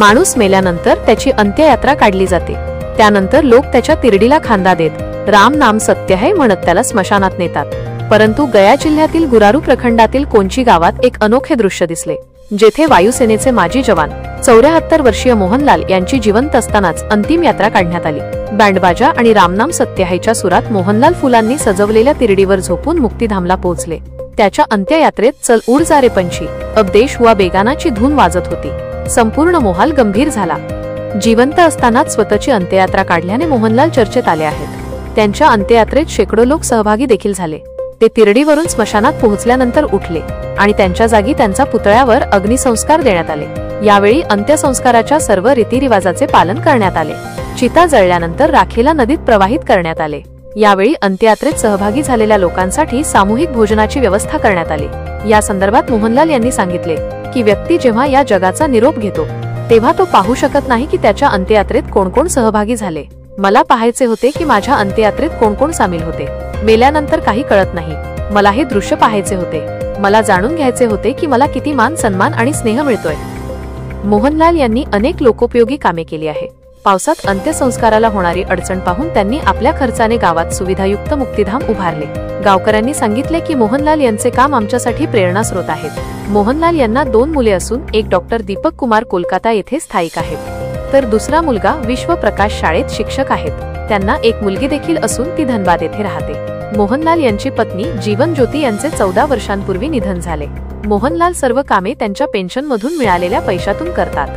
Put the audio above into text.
माणूस मेल्यानंतर त्याची अंत्ययात्रा काढली जाते। त्यानंतर लोक त्याच्या तिरडीला खांदा देत राम नाम सत्य है म्हणत त्याला स्मशानात नेतात। परंतु गया जिल्ह्यातील गुरारू प्रखंडातील कोंची गावात एक अनोखे दृश्य दिसले, जेथे वायुसेनेचे माजी जवान 74 वर्षीय मोहनलाल यांची जिवंत असतानाच अंतिम यात्रा काढण्यात आली। बँडबाजा आणि रामनाम सत्य हैच्या सुरात मोहनलाल फुलांनी सजवलेल्या तिरडीवर झोपून मुक्तिधामला पोहोचले। त्याच्या अंत्ययात्रेत चल उड जा रे पंछी अब देश हुआ बेगानाची धून वाजत होती। संपूर्ण मोहाल गंभीर झाला। जिवंत असतानाच स्वतःची अंत्ययात्रा काढल्याने मोहनलाल चर्चेत आले आहेत। त्यांच्या अंत्ययात्रेत शेकडो लोक सहभागी देखील झाले। ते तिरडीवरून स्मशानात पोहोचल्यानंतर उठले आणि त्यांच्या जागी त्यांच्या पुतळ्यावर अग्निसंस्कार देण्यात आले। यावेळी अंत्यसंस्काराच्या सर्व रीतिरिवाजाचे पालन करण्यात आले। चिता जळल्यानंतर राखेला नदीत प्रवाहित करण्यात आले। यावेळी अंत्ययात्रेत सहभागी झालेल्या लोकांसाठी सामूहिक भोजनाची व्यवस्था करण्यात आली। या संदर्भात मोहनलाल यांनी सांगितले की व्यक्ती जेव्हा या जगाचा निरोप घेतो तेव्हा तो पाहू शकत नाही की त्याच्या अंत्ययात्रेत कोण कोण सहभागी झाले। मला पाहायचे होते की माझ्या अंत्ययात्रेत कोण कोण सामील होते। मेल्यानंतर काही कळत नाही। मला हे दृश्य पाहायचे होते। मला जाणून घ्यायचे होते की मला किती मान सन्मान आणि स्नेह मिळतोय। मोहनलाल यांनी अनेक लोकोपयोगी कामे केली आहे। पावसात अंत्यसंस्काराला होणारी अडचण पाहून त्यांनी आपल्या खर्चाने गावात सुविधायुक्त मुक्तिधाम उभारले। गावकऱ्यांनी सांगितले की मोहनलाल यांचे काम आमच्यासाठी प्रेरणास्रोत आहेत। मोहनलाल यांना 2 मुले असून एक डॉक्टर दीपक कुमार कोलकाता येथे स्थायिक आहेत, तर दुसरा मुलगा विश्व प्रकाश शाळेत शिक्षक आहेत। त्यांना एक मुलगी देखील असून ती धनबाद येथे राहते। मोहनलाल यांची पत्नी जीवन ज्योती यांचे 14 वर्षांपूर्वी निधन झाले। मोहनलाल सर्व कामे त्यांच्या पेन्शनमधून मिळालेल्या पैशातून करतात।